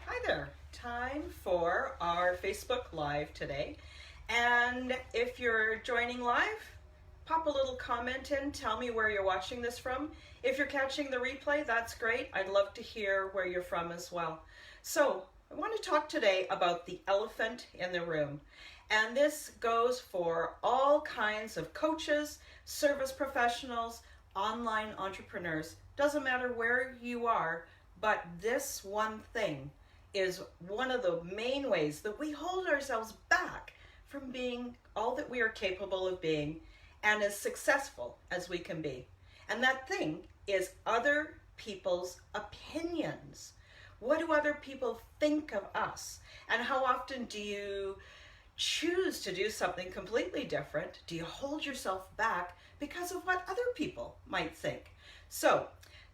Hi there. Time for our Facebook Live today. And if you're joining live, pop a little comment in, tell me where you're watching this from. If you're catching the replay, that's great. I'd love to hear where you're from as well. So, I want to talk today about the elephant in the room. And this goes for all kinds of coaches, service professionals, online entrepreneurs. Doesn't matter where you are, but this one thing is one of the main ways that we hold ourselves back from being all that we are capable of being and as successful as we can be. And that thing is other people's opinions. What do other people think of us? And how often do you choose to do something completely different? Do you hold yourself back because of what other people might think? So,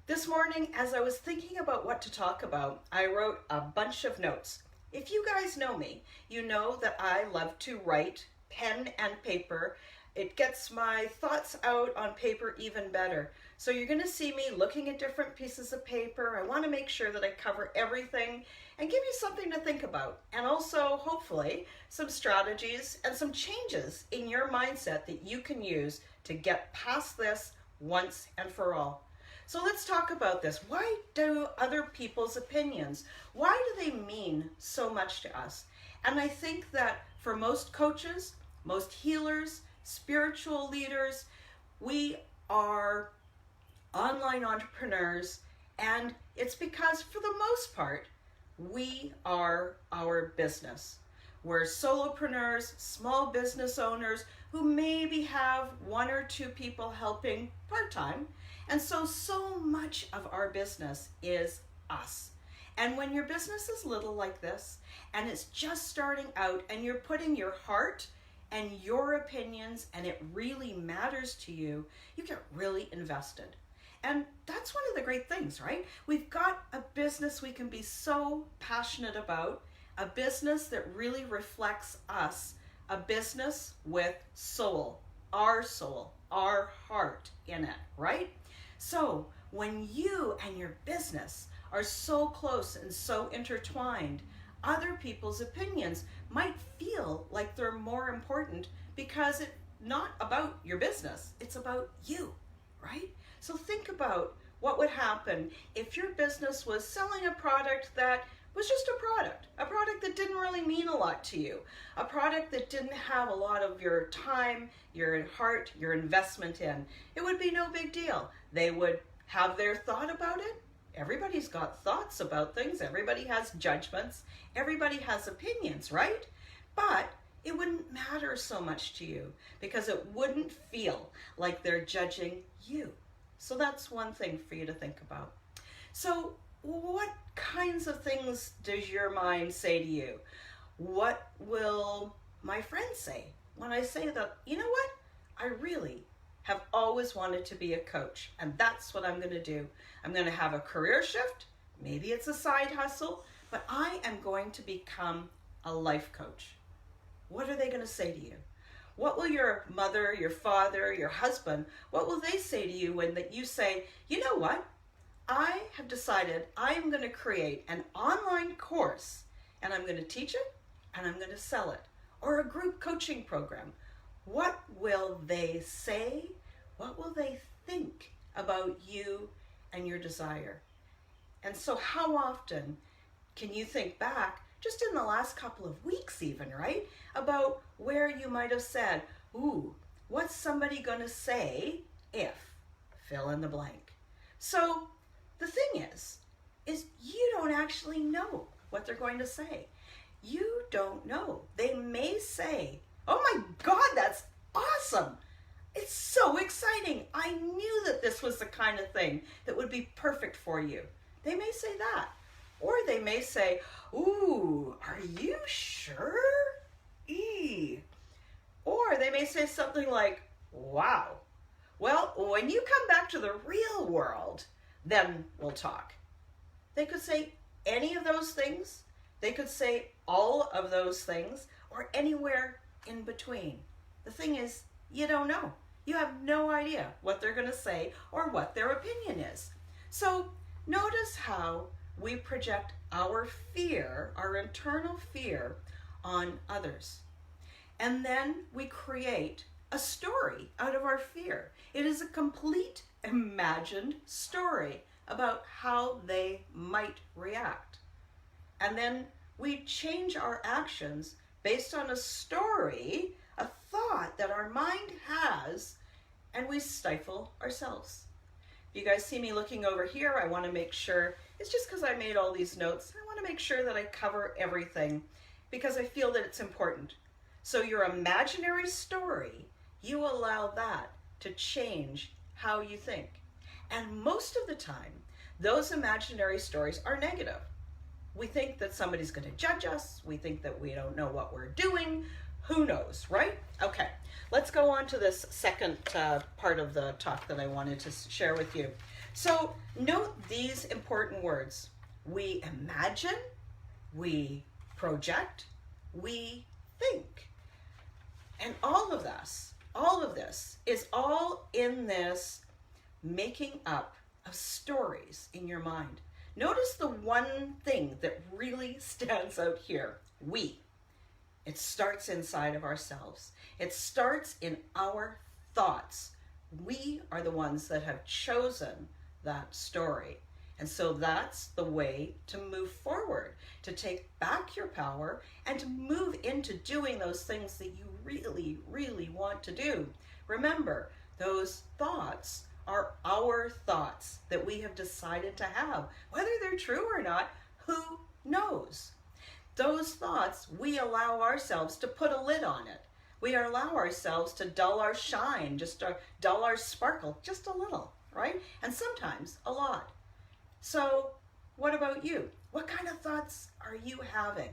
this morning, as I was thinking about what to talk about, I wrote a bunch of notes. If you guys know me, you know that I love to write pen and paper. It gets my thoughts out on paper even better. So you're going to see me looking at different pieces of paper. I want to make sure that I cover everything and give you something to think about. And also, hopefully, some strategies and some changes in your mindset that you can use to get past this once and for all. So let's talk about this. Why do other people's opinions, why do they mean so much to us? And I think that for most coaches, most healers, spiritual leaders, we are online entrepreneurs, and it's because for the most part, we are our business. We're solopreneurs, small business owners who maybe have one or two people helping part-time. And so much of our business is us. And when your business is little like this, and it's just starting out, and you're putting your heart and your opinions, and it really matters to you, you get really invested. And that's one of the great things, right? We've got a business we can be so passionate about, a business that really reflects us, a business with soul, our heart in it, right? So when you and your business are so close and so intertwined, other people's opinions might feel like they're more important because it's not about your business, it's about you, right? So think about what would happen if your business was selling a product that was just a product that didn't really mean a lot to you, a product that didn't have a lot of your time, your heart, your investment in. It would be no big deal. They would have their thought about it. Everybody's got thoughts about things. Everybody has judgments. Everybody has opinions, right? But it wouldn't matter so much to you because it wouldn't feel like they're judging you. So that's one thing for you to think about. So what kinds of things does your mind say to you? What will my friends say when I say that, you know what? I really have always wanted to be a coach, and that's what I'm going to do. I'm going to have a career shift. Maybe it's a side hustle, but I am going to become a life coach. What are they going to say to you? What will your mother, your father, your husband, what will they say to you when you say, you know what? I have decided I am going to create an online course, and I'm going to teach it and I'm going to sell it, or a group coaching program. What will they say? What will they think about you and your desire? And so how often can you think back, just in the last couple of weeks even, right, about where you might have said, ooh, what's somebody going to say if, fill in the blank. So the thing is you don't actually know what they're going to say. You don't know. They may say, oh my God, that's awesome. It's so exciting. I knew that this was the kind of thing that would be perfect for you. They may say that. Or they may say, ooh, are you sure? Or they may say something like, wow. Well, when you come back to the real world, then we'll talk. They could say any of those things. They could say all of those things, or anywhere in between. The thing is, you don't know. You have no idea what they're going to say or what their opinion is. So notice how we project our fear, our internal fear, on others. And then we create a story out of our fear. It is a complete imagined story about how they might react. And then we change our actions based on a story, a thought that our mind has, and we stifle ourselves. If you guys see me looking over here, I want to make sure, it's just because I made all these notes, I want to make sure that I cover everything because I feel that it's important. So your imaginary story, you allow that to change how you think. And most of the time, those imaginary stories are negative. We think that somebody's going to judge us. We think that we don't know what we're doing. Who knows, right? Okay, let's go on to this second part of the talk that I wanted to share with you. So note these important words. We imagine, we project, we think. And all of this is all in this making up of stories in your mind. Notice the one thing that really stands out here, we. It starts inside of ourselves. It starts in our thoughts. We are the ones that have chosen that story. And so that's the way to move forward, to take back your power and to move into doing those things that you really, really want to do. Remember, those thoughts are our thoughts that we have decided to have. Whether they're true or not, who knows? Those thoughts, we allow ourselves to put a lid on it. We allow ourselves to dull our shine, just to dull our sparkle, just a little, right? And sometimes a lot. So what about you? What kind of thoughts are you having?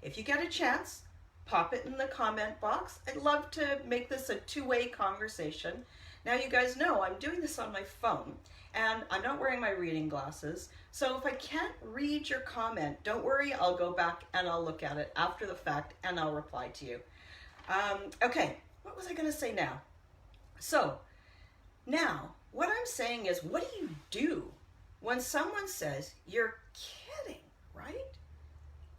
If you get a chance, pop it in the comment box. I'd love to make this a two-way conversation. Now you guys know I'm doing this on my phone and I'm not wearing my reading glasses. So if I can't read your comment, don't worry, I'll go back and I'll look at it after the fact and I'll reply to you. Okay, what was I gonna say now? So now what I'm saying is, what do you do when someone says, you're kidding, right?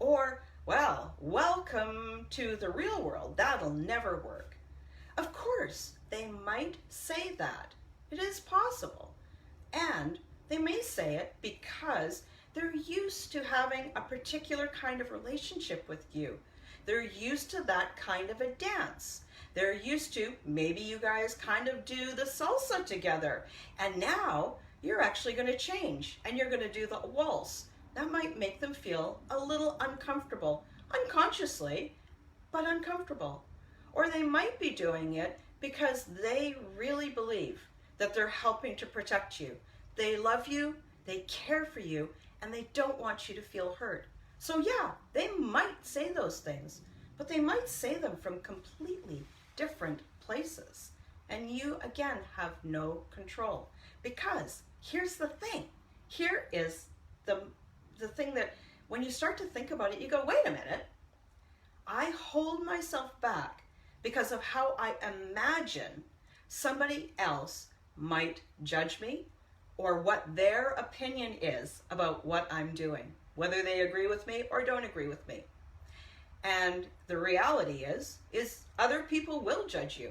Or, well, welcome to the real world, that'll never work. Of course, they might say that. It is possible. And they may say it because they're used to having a particular kind of relationship with you. They're used to that kind of a dance. They're used to, maybe you guys kind of do the salsa together. And now you're actually going to change and you're going to do the waltz. That might make them feel a little uncomfortable, unconsciously, but uncomfortable. Or they might be doing it because they really believe that they're helping to protect you. They love you, they care for you, and they don't want you to feel hurt. So yeah, they might say those things, but they might say them from completely different places. And you, again, have no control. Because here's the thing. Here is the thing that when you start to think about it, you go, wait a minute. I hold myself back because of how I imagine somebody else might judge me or what their opinion is about what I'm doing, whether they agree with me or don't agree with me. And the reality is other people will judge you.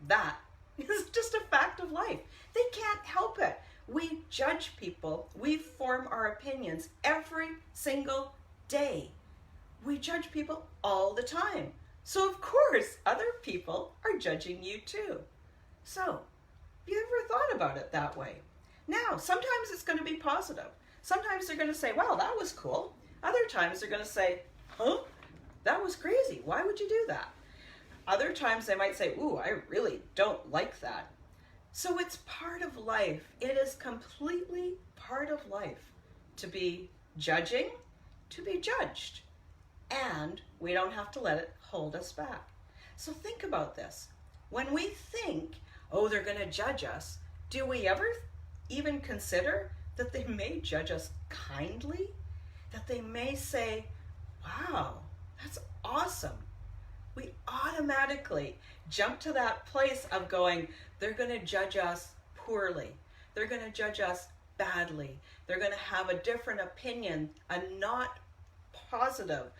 That is just a fact of life. They can't help it. We judge people. We form our opinions every single day. We judge people all the time. So of course, other people are judging you too. So, have you ever thought about it that way? Now, sometimes it's going to be positive. Sometimes they're going to say, wow, that was cool. Other times they're going to say, huh? That was crazy. Why would you do that? Other times they might say, ooh, I really don't like that. So it's part of life. It is completely part of life to be judging, to be judged. And we don't have to let it hold us back. So think about this. When we think, oh, they're going to judge us, do we ever even consider that they may judge us kindly? That they may say, wow, that's awesome. We automatically jump to that place of going, they're going to judge us poorly. They're going to judge us badly. They're going to have a different opinion, a not positive,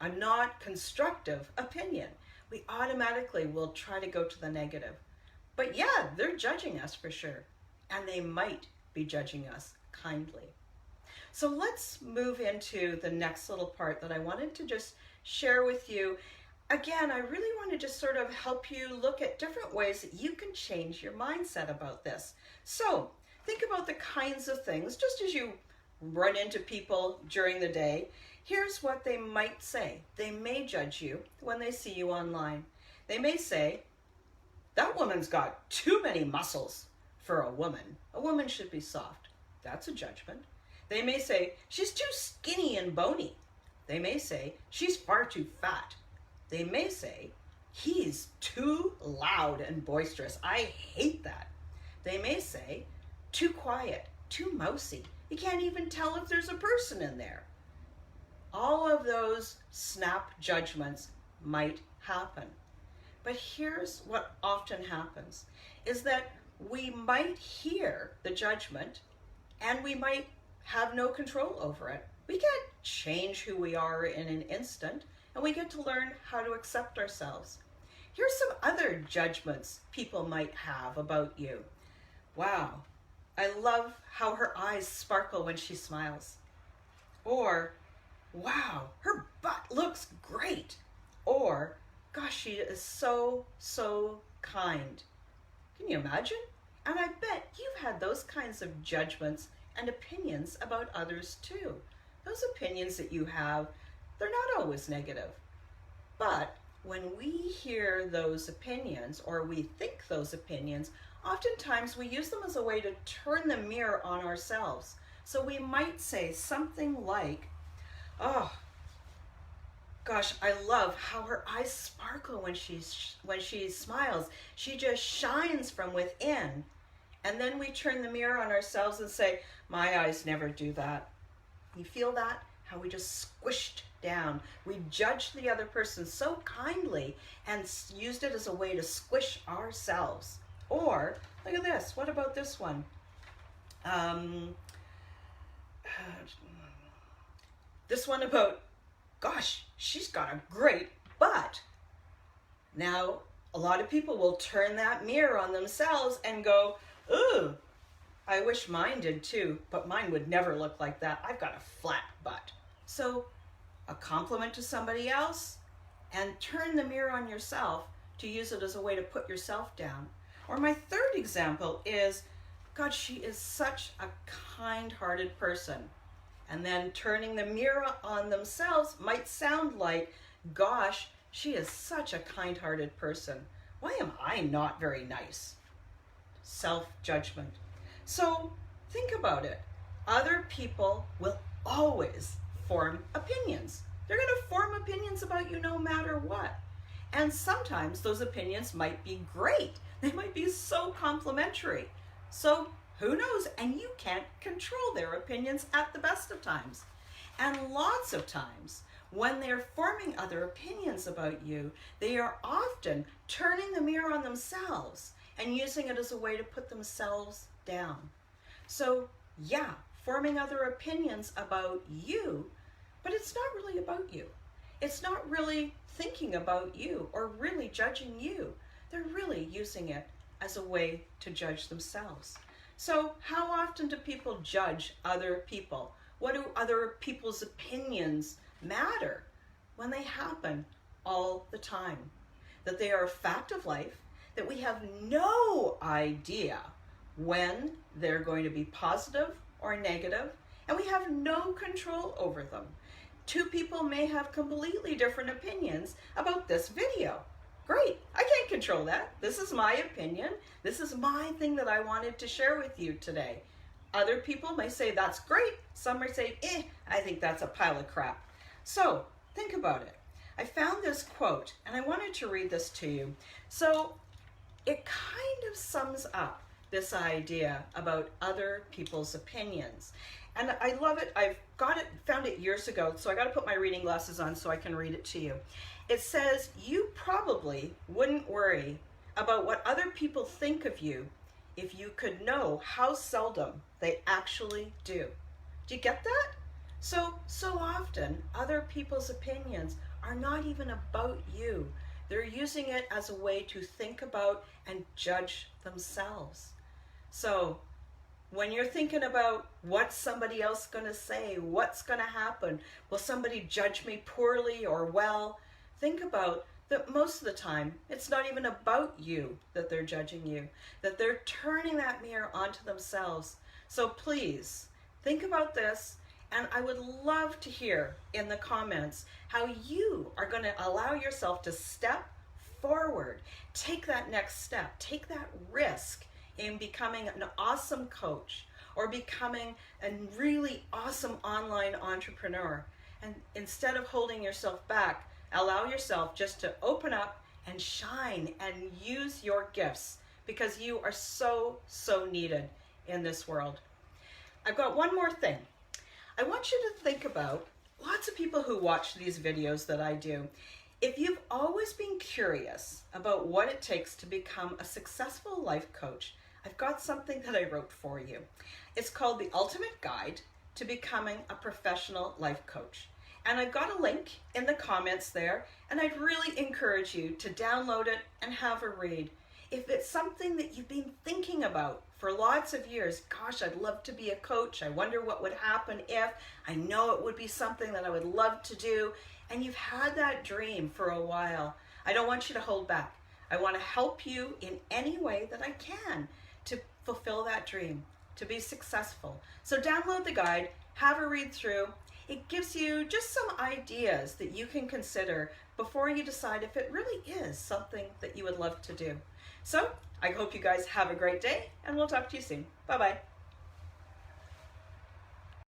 a not constructive opinion. We automatically will try to go to the negative. But yeah, they're judging us for sure. And they might be judging us kindly. So let's move into the next little part that I wanted to just share with you. Again, I really want to just sort of help you look at different ways that you can change your mindset about this. So think about the kinds of things, just as you run into people during the day, here's what they might say. They may judge you when they see you online. They may say, that woman's got too many muscles for a woman. A woman should be soft. That's a judgment. They may say, she's too skinny and bony. They may say, she's far too fat. They may say, he's too loud and boisterous. I hate that. They may say, too quiet, too mousy. You can't even tell if there's a person in there. All of those snap judgments might happen. But here's what often happens, is that we might hear the judgment and we might have no control over it. We can't change who we are in an instant, and we get to learn how to accept ourselves. Here's some other judgments people might have about you. Wow, I love how her eyes sparkle when she smiles. Or, wow, her butt looks great. Or, gosh, she is so, so kind. Can you imagine? And I bet you've had those kinds of judgments and opinions about others too. Those opinions that you have, they're not always negative. But when we hear those opinions, or we think those opinions, oftentimes we use them as a way to turn the mirror on ourselves. So we might say something like, oh, gosh, I love how her eyes sparkle when she smiles. She just shines from within. And then we turn the mirror on ourselves and say, my eyes never do that. You feel that? How we just squished down. We judged the other person so kindly and used it as a way to squish ourselves. Or, look at this. What about this one? This one about, gosh, she's got a great butt. Now, a lot of people will turn that mirror on themselves and go, ooh, I wish mine did too, but mine would never look like that. I've got a flat butt. So a compliment to somebody else and turn the mirror on yourself to use it as a way to put yourself down. Or my third example is, God, she is such a kind-hearted person. And then turning the mirror on themselves might sound like, gosh, she is such a kind-hearted person. Why am I not very nice? Self-judgment. So think about it. Other people will always form opinions. They're going to form opinions about you no matter what. And sometimes those opinions might be great. They might be so complimentary. So who knows? And you can't control their opinions at the best of times. And lots of times, when they're forming other opinions about you, they are often turning the mirror on themselves and using it as a way to put themselves down. So yeah, forming other opinions about you, but it's not really about you. It's not really thinking about you or really judging you. They're really using it as a way to judge themselves. So how often do people judge other people? What do other people's opinions matter? When they happen all the time. That they are a fact of life, that we have no idea when they're going to be positive or negative, and we have no control over them. Two people may have completely different opinions about this video. Great, I can't control that. This is my opinion. This is my thing that I wanted to share with you today. Other people may say that's great. Some may say, I think that's a pile of crap. So think about it. I found this quote and I wanted to read this to you. So it kind of sums up this idea about other people's opinions. And I love it. I've found it years ago, so I got to put my reading glasses on so I can read it to you. It says, you probably wouldn't worry about what other people think of you if you could know how seldom they actually do. Do you get that? So often other people's opinions are not even about you. They're using it as a way to think about and judge themselves. So when you're thinking about what's somebody else going to say, what's going to happen, will somebody judge me poorly or well, think about that most of the time it's not even about you that they're judging you, that they're turning that mirror onto themselves. So please think about this, and I would love to hear in the comments how you are going to allow yourself to step forward, take that next step, take that risk in becoming an awesome coach or becoming a really awesome online entrepreneur. And instead of holding yourself back, allow yourself just to open up and shine and use your gifts, because you are so needed in this world. I've got one more thing. I want you to think about lots of people who watch these videos that I do. If you've always been curious about what it takes to become a successful life coach, I've got something that I wrote for you. It's called The Ultimate Guide to Becoming a Professional Life Coach. And I've got a link in the comments there, and I'd really encourage you to download it and have a read. If it's something that you've been thinking about for lots of years, gosh, I'd love to be a coach. I wonder what would happen if. I know it would be something that I would love to do. And you've had that dream for a while. I don't want you to hold back. I want to help you in any way that I can to fulfill that dream, to be successful. So download the guide, have a read through. It gives you just some ideas that you can consider before you decide if it really is something that you would love to do. So I hope you guys have a great day, and we'll talk to you soon. Bye-bye.